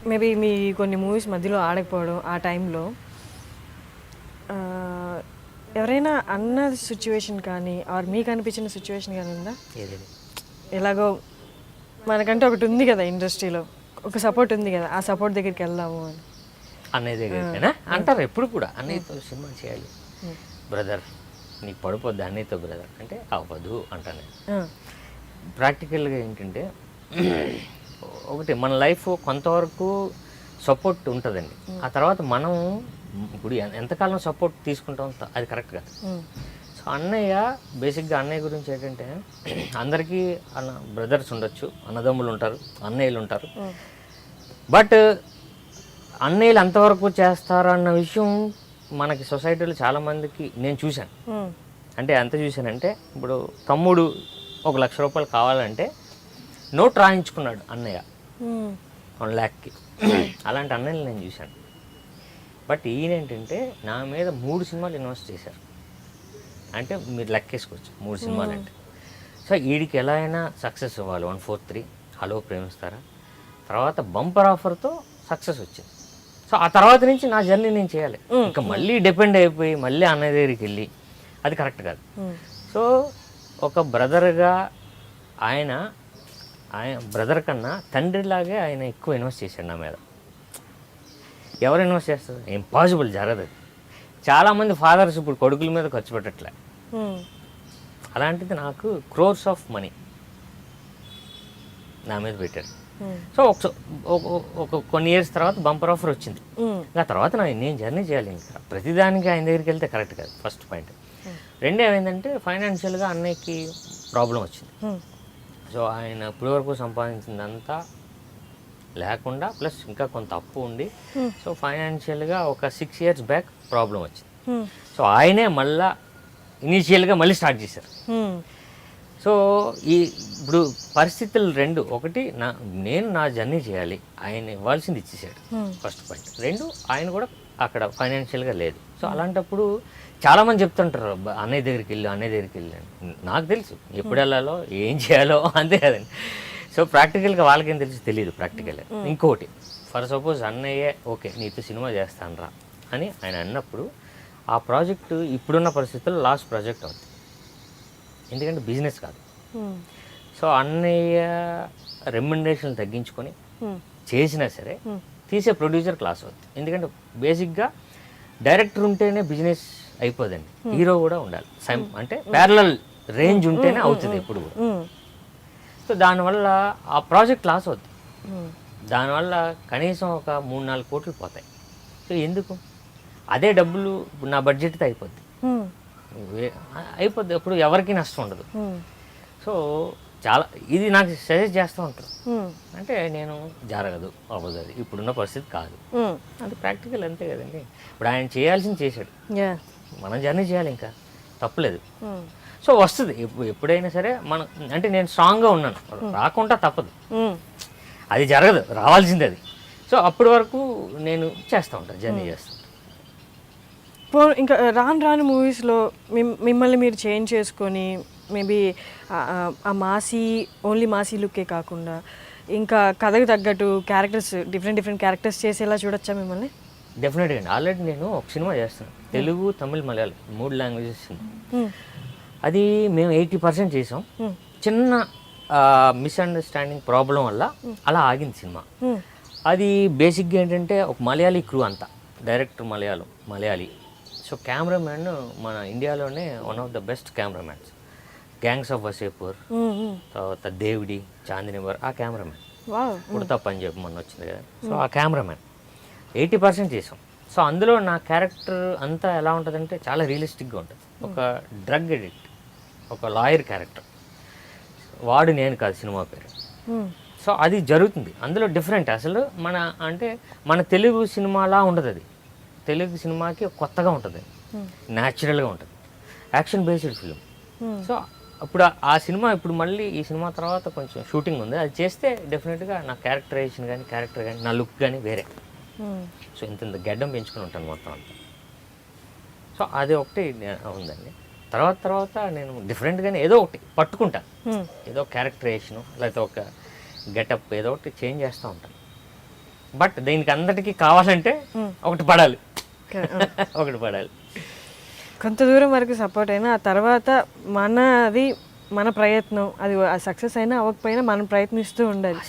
Maybe మీ కొన్ని movies మధ్యలో ఆడకపోవడం ఆ టైంలో ఎవరైనా అన్న సిచ్యువేషన్ కానీ ఆర్ మీకు అనిపించిన సిచ్యువేషన్ కానీ ఉందా? ఎలాగో మనకంటే ఒకటి ఉంది కదా ఇండస్ట్రీలో, ఒక సపోర్ట్ ఉంది కదా, ఆ సపోర్ట్ దగ్గరికి వెళ్దాము అని అన్నయ్య దగ్గరికైనా అంటారు ఎప్పుడు కూడా, అన్నయ్యతో సినిమా చేయాలి బ్రదర్, నీకు పడిపోద్ది అన్నయ్యతో బ్రదర్ అంటే అవ్వదు అంటాను. ప్రాక్టికల్గా ఏంటంటే ఒకటి మన లైఫ్ కొంతవరకు సపోర్ట్ ఉంటుందండి, ఆ తర్వాత మనం ఇప్పుడు ఎంతకాలం సపోర్ట్ తీసుకుంటాం అది కరెక్ట్ కాదు. సో అన్నయ్య బేసిక్గా అన్నయ్య గురించి ఏంటంటే అందరికీ బ్రదర్స్ ఉండొచ్చు, అన్నదమ్ములు ఉంటారు, అన్నయ్యలు ఉంటారు, బట్ అన్నయ్యలు ఎంతవరకు చేస్తారు అన్న విషయం మనకి సొసైటీలో చాలామందికి నేను చూశాను. అంటే ఎంత చూశానంటే ఇప్పుడు తమ్ముడు 1,00,000 రూపాయలు కావాలంటే నోట్ రాయించుకున్నాడు అన్నయ్య 1 lakhకి, అలాంటి అన్నయ్యలు నేను చూశాను. బట్ ఈయన ఏంటంటే నా మీద 3 సినిమాలు ఇన్వెస్ట్ చేశారు, అంటే మీరు లెక్కేసుకోవచ్చు 3 సినిమాలు అంటే. సో వీడికి ఎలా అయినా సక్సెస్ ఇవ్వాలి. 143, హలో ప్రేమిస్తారా, తర్వాత బంపర్ ఆఫర్తో సక్సెస్ వచ్చింది. సో ఆ తర్వాత నుంచి నా జర్నీ నేను చేయాలి, ఇంకా మళ్ళీ డిపెండ్ అయిపోయి మళ్ళీ అన్నయ్య దగ్గరికి వెళ్ళి అది కరెక్ట్ కాదు. సో ఒక బ్రదర్గా ఆయన బ్రదర్ కన్నా తండ్రిలాగే ఆయన ఎక్కువ ఇన్వెస్ట్ చేశాడు నా మీద. ఎవరు ఇన్వెస్ట్ చేస్తారు? ఇంపాసిబుల్, జరగదు. చాలామంది ఫాదర్స్ ఇప్పుడు కొడుకుల మీద ఖర్చు పెట్టట్లే, అలాంటిది నాకు క్రోర్స్ ఆఫ్ మనీ నా మీద పెట్టాడు. సో ఒక కొన్ని ఇయర్స్ తర్వాత బంపర్ ఆఫర్ వచ్చింది. ఆ తర్వాత నేను జర్నీ చేయాలి, ఇంకా ప్రతిదానికి ఆయన దగ్గరికి వెళ్తే కరెక్ట్ కాదు, ఫస్ట్ పాయింట్. రెండో ఏమైందంటే ఫైనాన్షియల్గా అన్నయ్యకి ప్రాబ్లం వచ్చింది. సో ఆయన ఇప్పటివరకు సంపాదించిందంతా లేకుండా ప్లస్ ఇంకా కొంత అప్పు ఉండి, సో ఫైనాన్షియల్గా ఒక 6 years బ్యాక్ ప్రాబ్లం వచ్చింది. సో ఆయనే మళ్ళా ఇనీషియల్గా మళ్ళీ స్టార్ట్ చేశారు. సో ఇప్పుడు పరిస్థితులు రెండు, ఒకటి నేను నా జర్నీ చేయాలి, ఆయన ఇవ్వాల్సింది ఇచ్చేసాడు ఫస్ట్ పాయింట్. 2 ఆయన కూడా అక్కడ ఫైనాన్షియల్గా లేదు. సో అలాంటప్పుడు చాలామంది చెప్తుంటారు అన్నయ్య దగ్గరికి వెళ్ళి, అన్నయ్య దగ్గరికి వెళ్ళి. నాకు తెలుసు ఎప్పుడు వెళ్ళాలో ఏం చేయాలో, అంతే కదండి. సో ప్రాక్టికల్గా వాళ్ళకేం తెలియదు ప్రాక్టికల్గా. ఇంకోటి, ఫర్ సపోజ్ అన్నయ్యే ఓకే నీతో సినిమా చేస్తాను రా అని ఆయన అన్నప్పుడు ఆ ప్రాజెక్టు ఇప్పుడున్న పరిస్థితుల్లో లాస్ట్ ప్రాజెక్ట్ అవుతుంది, ఎందుకంటే బిజినెస్ కాదు. సో అన్నయ్య రెమ్యునరేషన్ తగ్గించుకొని చేసినా సరే తీసే ప్రొడ్యూసర్ క్లాస్ అవుతుంది, ఎందుకంటే బేసిక్గా డైరెక్టర్ ఉంటేనే బిజినెస్ అయిపోదండి, హీరో కూడా ఉండాలి, అంటే ప్యారలల్ రేంజ్ ఉంటేనే అవుతుంది ఎప్పుడు కూడా. సో దానివల్ల ఆ ప్రాజెక్ట్ లాస్ అవుతుంది, దానివల్ల కనీసం ఒక 3-4 కోట్లు పోతాయి. సో ఎందుకు? అదే డబ్బులు నా బడ్జెట్తో అయిపోద్ది, అప్పుడు ఎవరికి నష్టం ఉండదు. సో చాలా ఇది నాకు సజెస్ట్ చేస్తూ ఉంటారు, అంటే నేను జరగదు అవ్వదు, అది ఇప్పుడున్న పరిస్థితి కాదు, అది ప్రాక్టికల్ అంతే కదండి. ఇప్పుడు ఆయన చేయాల్సింది చేశాడు, మనం జర్నీ చేయాలి, ఇంకా తప్పలేదు. సో వస్తుంది ఎప్పుడైనా సరే మనం, అంటే నేను స్ట్రాంగ్గా ఉన్నాను, రాకుండా తప్పదు, అది జరగదు, రావాల్సింది అది. సో అప్పటి వరకు నేను చేస్తూ ఉంటాను, జర్నీ చేస్తాను. ఇంకా రాను మూవీస్లో మిమ్మల్ని మీరు చేంజ్ చేసుకొని మేబీ ఆ ఓన్లీ మాసీ లుక్కే కాకుండా ఇంకా కథకు తగ్గట్టు క్యారెక్టర్స్ డిఫరెంట్ క్యారెక్టర్స్ చేసేలా చూడొచ్చా మిమ్మల్ని? డెఫినెట్గా అండి. ఆల్రెడీ నేను ఒక సినిమా చేస్తాను, తెలుగు, తమిళ్, మలయాళం 3 లాంగ్వేజెస్ సినిమా. అది మేము 80% చేసాం. చిన్న మిస్అండర్స్టాండింగ్ ప్రాబ్లం వల్ల అలా ఆగింది సినిమా. అది బేసిక్గా ఏంటంటే ఒక మలయాళీ క్రూ అంతా, డైరెక్టర్ మలయాళీ. సో కెమెరామ్యాన్ మన ఇండియాలోనే one of the best cameramans, gangs of Wasseypur, తర్వాత దేవుడి, చాందినివర్, ఆ కెమెరామ్యాన్, ఉడతా పంజాబ్ మొన్న వచ్చింది కదా. సో ఆ కెమెరామ్యాన్ 80% చేసాం. సో అందులో నా క్యారెక్టర్ అంతా ఎలా ఉంటుందంటే చాలా రియలిస్టిక్గా ఉంటుంది. ఒక డ్రగ్ ఎడిక్ట్, ఒక లాయర్ క్యారెక్టర్, వాడు నేను కాదు సినిమా పేరు. సో అది జరుగుతుంది అందులో డిఫరెంట్. అసలు మన తెలుగు సినిమాలా ఉండదు అది, తెలుగు సినిమాకి కొత్తగా ఉంటుంది, న్యాచురల్గా ఉంటుంది, యాక్షన్ బేస్డ్ ఫిలిం. సో అప్పుడు ఆ సినిమా ఇప్పుడు మళ్ళీ ఈ సినిమా తర్వాత కొంచెం షూటింగ్ ఉంది, అది చేస్తే డెఫినెట్గా నా క్యారెక్టరైజేషన్ కానీ క్యారెక్టర్ కానీ నా లుక్ కానీ వేరే. సో ఇంత గడ్డం పెంచుకుని ఉంటాను మొత్తం అంతా. సో అది ఒకటి ఉందండి. తర్వాత నేను డిఫరెంట్గానే ఏదో ఒకటి పట్టుకుంటాను, ఏదో క్యారెక్టరైజేషను లేకపోతే ఒక గెటప్ ఏదో ఒకటి చేంజ్ చేస్తూ ఉంటాను. బట్ దీనికి అందరికీ కావాలంటే ఒకటి పడాలి. ఒకటి పడాలి. కొంత దూరం వరకు సపోర్ట్ అయినా ఆ తర్వాత మనది మన ప్రయత్నం అది సక్సెస్ అయినా అవ్వకపోయినా మనం ప్రయత్నిస్తూ ఉండాలి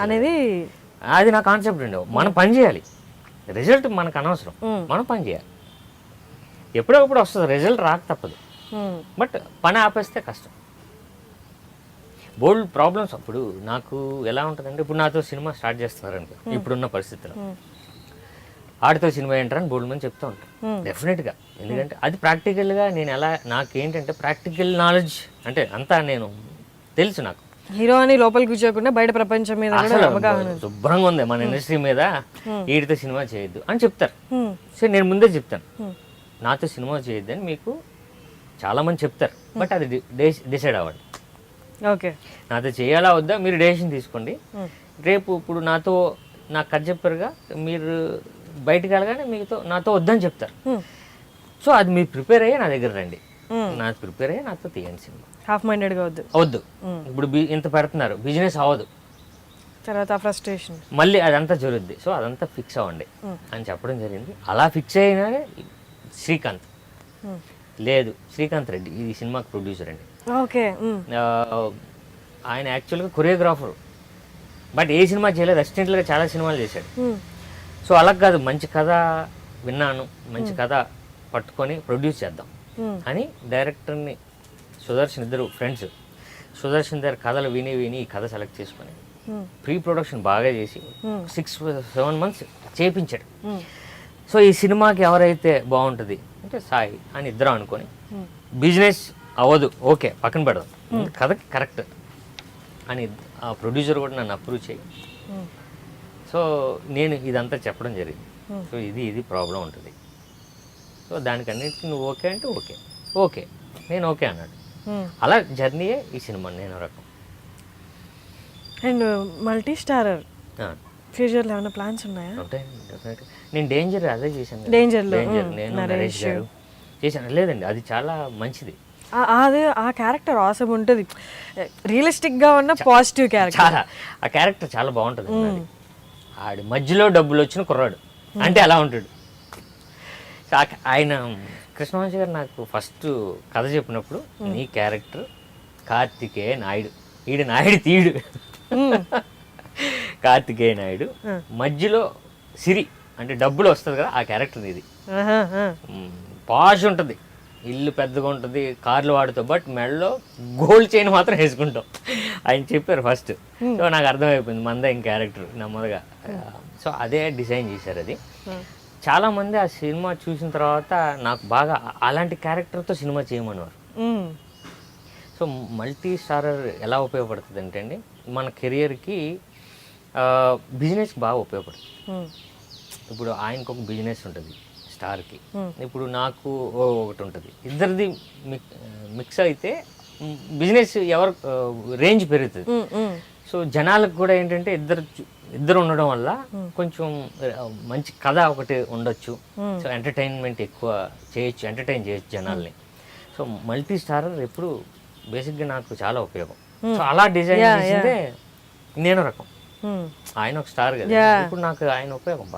అనేది అది నా కాన్సెప్ట్ అండి. మనం పని చేయాలి, రిజల్ట్ మనకు అనవసరం, మనం పని చేయాలి. ఎప్పుడప్పుడు వస్తుంది రిజల్ట్, రాక తప్పదు. బట్ పని ఆపేస్తే కష్టం. బోల్డ్ ప్రాబ్లమ్స్. అప్పుడు నాకు ఎలా ఉంటుందంటే, ఇప్పుడు నాతో సినిమా స్టార్ట్ చేస్తున్నారనుకో, ఇప్పుడున్న పరిస్థితిలో ఆడితో సినిమా ఏంటారని బోల్డ్ మంది చెప్తూ ఉంటాను డెఫినెట్గా. ఎందుకంటే అది ప్రాక్టికల్గా నేను ఎలా, నాకేంటంటే ప్రాక్టికల్ నాలెడ్జ్ అంటే అంతా నేను తెలుసు. నాకు హీరో అని లోపల కూర్చోకుండా బయట ప్రపంచం మీద శుభ్రంగా ఉంది మన ఇండస్ట్రీ మీద, వీడితో సినిమా చేయొద్దు అని చెప్తారు. సో నేను ముందే చెప్తాను, నాతో సినిమా చేయొద్దని మీకు చాలా మంది చెప్తారు. బట్ అది డిసైడ్ అవ్వండి. ఓకే, నాతో చేయాలా వద్దా మీరు డెసిషన్ తీసుకోండి. రేపు ఇప్పుడు నాతో నాకు కథ చెప్పారుగా, మీరు బయటకు వెళ్ళగానే మీతో నాతో వద్దని చెప్తారు. సో అది మీరు ప్రిపేర్ అయ్యి నా దగ్గర రండి, నాకు ప్రిపేర్ అయ్యి నాతో తీయండి సినిమా. హాఫ్ మైండెడ్గా వద్దు. ఇప్పుడు ఇంత పెడుతున్నారు, బిజినెస్ అవ్వదు, తర్వాత ఫ్రస్ట్రేషన్ మళ్ళీ అదంతా జరుగుద్ది. సో అదంతా ఫిక్స్ అవ్వండి అని చెప్పడం జరిగింది. అలా ఫిక్స్ అయినాడే శ్రీకాంత్. లేదు, శ్రీకాంత్ రెడ్డి ఈ సినిమాకి ప్రొడ్యూసర్ అండి. ఓకే, ఆయన యాక్చువల్గా కొరియోగ్రాఫర్, బట్ ఏ సినిమా చేయలేదు, అసిస్టెంట్గా చాలా సినిమాలు చేశాడు. సో అలా కాదు, మంచి కథ విన్నాను, మంచి కథ పట్టుకొని ప్రొడ్యూస్ చేద్దాం అని డైరెక్టర్ని సుదర్శన్, ఇద్దరు ఫ్రెండ్స్, సుదర్శన్ దగ్గర కథలు విని ఈ కథ సెలెక్ట్ చేసుకొని ప్రీ ప్రొడక్షన్ బాగా చేసి 6-7 months చేయించాడు. సో ఈ సినిమాకి ఎవరైతే బాగుంటుంది అంటే సాయి అని ఇద్దరం అనుకొని, బిజినెస్ అవ్వదు ఓకే పక్కన పెడదాం, కథకి కరెక్ట్ అని ఆ ప్రొడ్యూసర్ కూడా నన్ను అప్రూవ్ చేయి. సో నేను ఇదంతా చెప్పడం జరిగింది. సో ఇది ప్రాబ్లం ఉంటుంది. సో దానికన్నిటికీ నువ్వు ఓకే అంటే ఓకే, ఓకే నేను ఓకే అన్నాడు. అలా జర్నీయే ఈ సినిమా. నేను రకం. అండ్ మల్టీ స్టారర్ ఫ్యూచర్లో ఏమైనా ప్లాన్స్ ఉన్నాయా? ఉంటాయి డెఫినెట్గా. నేను డేంజర్ అదే చేశాను. డేంజర్లో నేను నరేష్ గారు చేశాను. లేదండి అది చాలా మంచిది. అదే ఆ క్యారెక్టర్ ఆసమ్ ఉంటుంది, రియలిస్టిక్గా ఉన్న పాజిటివ్ క్యారెక్టర్. చాలా ఆ క్యారెక్టర్ చాలా బాగుంటుంది. ఆడి మధ్యలో డబ్బులు వచ్చిన కుర్రాడు అంటే అలా ఉంటాడు. ఆయన కృష్ణవంశీ గారు నాకు ఫస్ట్ కథ చెప్పినప్పుడు, నీ క్యారెక్టర్ కార్తికేయ నాయుడు, ఈడు నాయుడు తీయుడు, కార్తికేయ నాయుడు మధ్యలో సిరి అంటే డబ్బులు వస్తుంది కదా, ఆ క్యారెక్టర్ ఇది. పాష్ ఉంటుంది, ఇల్లు పెద్దగా ఉంటుంది, కార్లు వాడుతావు, బట్ మెడలో గోల్డ్ చైన్ మాత్రం వేసుకుంటాం ఆయన చెప్పారు ఫస్ట్. సో నాకు అర్థమైపోయింది మంద ఇంక క్యారెక్టర్ నెమ్మదిగా. సో అదే డిజైన్ చేశారు. అది చాలామంది ఆ సినిమా చూసిన తర్వాత నాకు బాగా అలాంటి క్యారెక్టర్తో సినిమా చేయమనేవారు. సో మల్టీ స్టారర్ ఎలా ఉపయోగపడుతుంది అంటే అండి, మన కెరియర్కి బిజినెస్కి బాగా ఉపయోగపడుతుంది. ఇప్పుడు ఆయనకు ఒక బిజినెస్ ఉంటుంది స్టార్కి, ఇప్పుడు నాకు ఒకటి ఉంటుంది, ఇద్దరిది మిక్స్ అయితే బిజినెస్ ఎవరు రేంజ్ పెరుగుతుంది. సో జనాలకు కూడా ఏంటంటే ఇద్దరు ఉండడం వల్ల కొంచెం మంచి కథ ఒకటి ఉండొచ్చు. సో ఎంటర్టైన్మెంట్ ఎక్కువ చేయొచ్చు, ఎంటర్టైన్ చేయొచ్చు జనాల్ని. సో మల్టీ స్టారర్ ఎప్పుడు బేసిక్గా నాకు చాలా ఉపయోగం. సో అలా డిజైన్ చేసిందే నేను రకం. ఆయన ఒక స్టార్ కదా, ఇప్పుడు నాకు ఆయన ఉపయోగం.